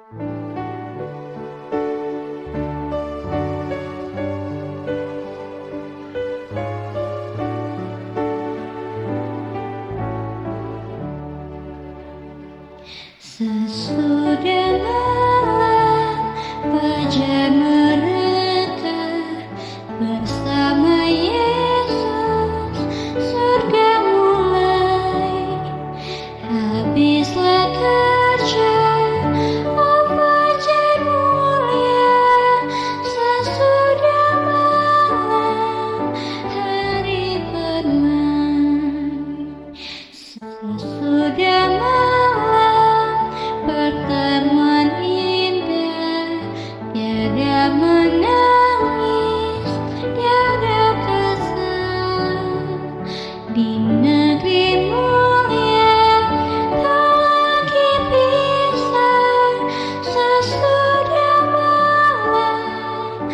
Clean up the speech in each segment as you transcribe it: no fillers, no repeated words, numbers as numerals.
Sesudah malam fajar merata, bersama Yesus surga mulai. Habislah kerja, oh fajar mulia. Sesudah malam hari bermain. Sesudah malam pertemuan indah, tiada menangis, tiada kesal. Di negeri mulia tak lagi pisah. Sesudah malam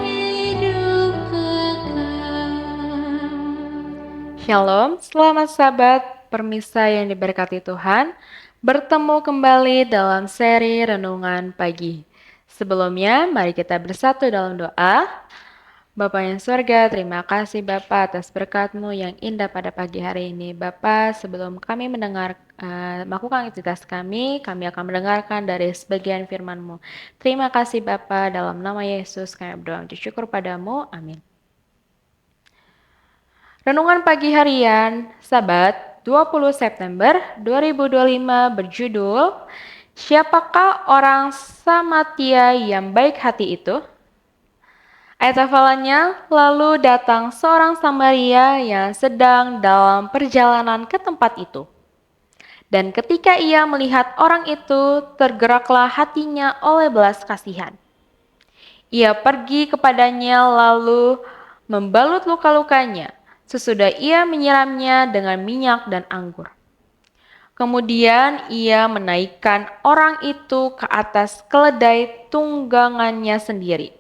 hidup kekal. Shalom, selamat sahabat permisa yang diberkati Tuhan. Bertemu kembali dalam seri Renungan Pagi. Sebelumnya, mari kita bersatu dalam doa. Bapa yang surga, terima kasih Bapa atas berkat-Mu yang indah pada pagi hari ini. Bapa, sebelum kami melakukan aktivitas kami akan mendengarkan dari sebagian firman-Mu. Terima kasih Bapa, dalam nama Yesus kami berdoa dan syukur padamu. Amin. Renungan pagi harian Sabat 20 September 2025 berjudul Siapakah orang Samaria yang baik hati itu? Ayat hafalannya, lalu datang seorang Samaria yang sedang dalam perjalanan ke tempat itu. Dan ketika ia melihat orang itu, tergeraklah hatinya oleh belas kasihan. Ia pergi kepadanya lalu membalut luka-lukanya. Sesudah ia menyiramnya dengan minyak dan anggur. Kemudian ia menaikkan orang itu ke atas keledai tunggangannya sendiri.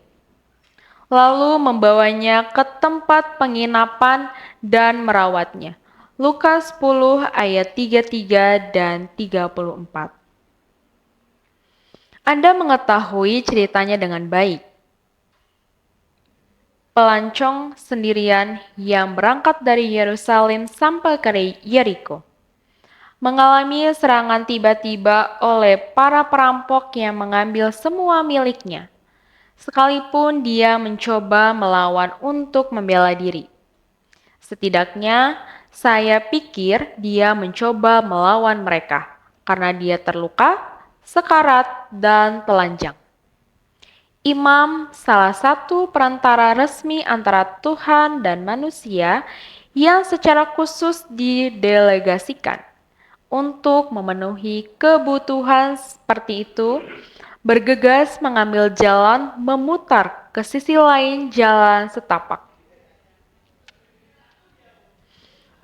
Lalu membawanya ke tempat penginapan dan merawatnya. Lukas 10 ayat 33 dan 34. Anda mengetahui ceritanya dengan baik. Pelancong sendirian yang berangkat dari Yerusalem sampai ke Yeriko mengalami serangan tiba-tiba oleh para perampok yang mengambil semua miliknya, sekalipun dia mencoba melawan untuk membela diri. Setidaknya, saya pikir dia mencoba melawan mereka karena dia terluka, sekarat, dan telanjang. Imam, salah satu perantara resmi antara Tuhan dan manusia yang secara khusus didelegasikan untuk memenuhi kebutuhan seperti itu, bergegas mengambil jalan memutar ke sisi lain jalan setapak.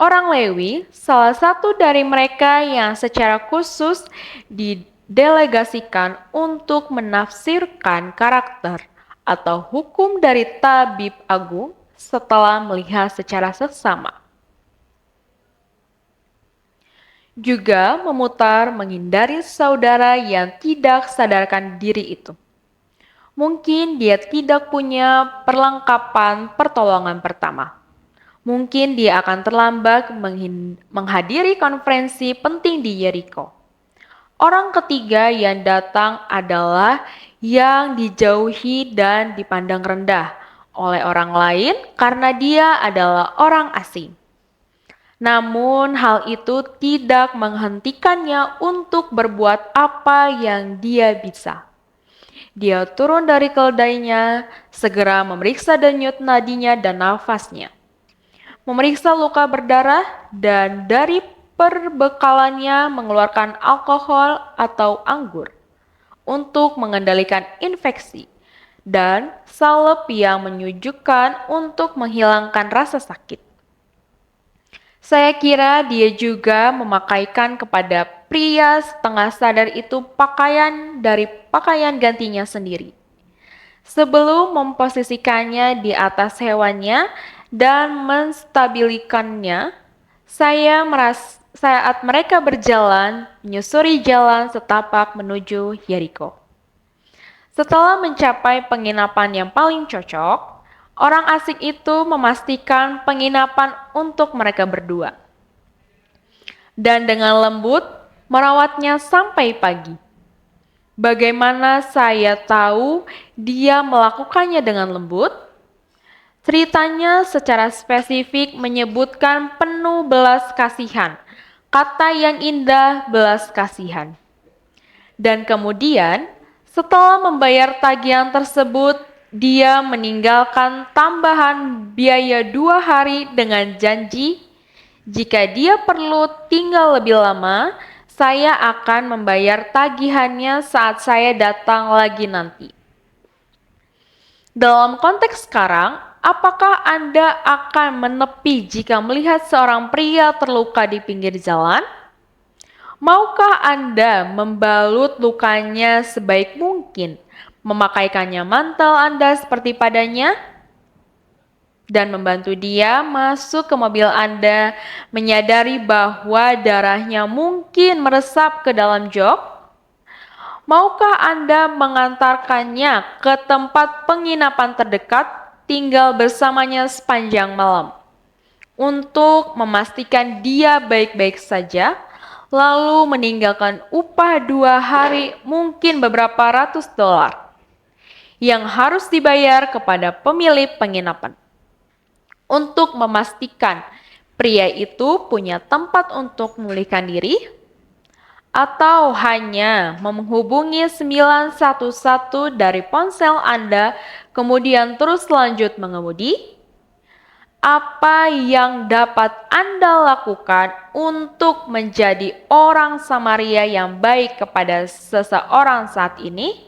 Orang Lewi, salah satu dari mereka yang secara khusus didelegasikan untuk menafsirkan karakter atau hukum dari tabib agung setelah melihat secara seksama. Juga memutar menghindari saudara yang tidak sadarkan diri itu. Mungkin dia tidak punya perlengkapan pertolongan pertama. Mungkin dia akan terlambat menghadiri konferensi penting di Yeriko. Orang ketiga yang datang adalah yang dijauhi dan dipandang rendah oleh orang lain karena dia adalah orang asing. Namun hal itu tidak menghentikannya untuk berbuat apa yang dia bisa. Dia turun dari keledainya, segera memeriksa denyut nadinya dan nafasnya. Memeriksa luka berdarah, dan dari perbekalannya mengeluarkan alkohol atau anggur untuk mengendalikan infeksi, dan salep yang menyejukkan untuk menghilangkan rasa sakit. Saya kira dia juga memakaikan kepada pria setengah sadar itu pakaian dari pakaian gantinya sendiri. Sebelum memposisikannya di atas hewannya dan menstabilikannya, saat mereka berjalan menyusuri jalan setapak menuju Yeriko. Setelah mencapai penginapan yang paling cocok, orang asing itu memastikan penginapan untuk mereka berdua. Dan dengan lembut merawatnya sampai pagi. Bagaimana saya tahu dia melakukannya dengan lembut? Ceritanya secara spesifik menyebutkan penuh belas kasihan. Kata yang indah, belas kasihan. Dan kemudian, setelah membayar tagihan tersebut, dia meninggalkan tambahan biaya 2 hari dengan janji, jika dia perlu tinggal lebih lama, saya akan membayar tagihannya saat saya datang lagi nanti. Dalam konteks sekarang, apakah Anda akan menepi jika melihat seorang pria terluka di pinggir jalan? Maukah Anda membalut lukanya sebaik mungkin, memakaikannya mantel Anda seperti padanya, dan membantu dia masuk ke mobil Anda, menyadari bahwa darahnya mungkin meresap ke dalam jok? Maukah Anda mengantarkannya ke tempat penginapan terdekat, tinggal bersamanya sepanjang malam, untuk memastikan dia baik-baik saja, lalu meninggalkan upah 2 hari, mungkin beberapa ratus dolar, yang harus dibayar kepada pemilik penginapan, untuk memastikan pria itu punya tempat untuk memulihkan diri, atau hanya menghubungi 911 dari ponsel Anda, kemudian terus lanjut mengemudi? Apa yang dapat Anda lakukan untuk menjadi orang Samaria yang baik kepada seseorang saat ini?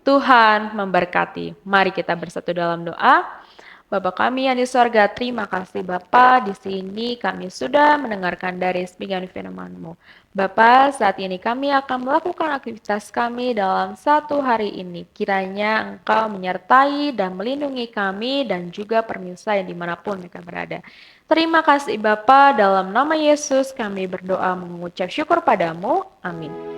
Tuhan memberkati. Mari kita bersatu dalam doa. Bapa kami yang di sorga, terima kasih Bapa, di sini kami sudah mendengarkan dari sebagian firman-Mu. Bapa, saat ini kami akan melakukan aktivitas kami dalam satu hari ini. Kiranya Engkau menyertai dan melindungi kami dan juga permisa yang dimanapun mereka berada. Terima kasih Bapa, dalam nama Yesus kami berdoa mengucap syukur padamu. Amin.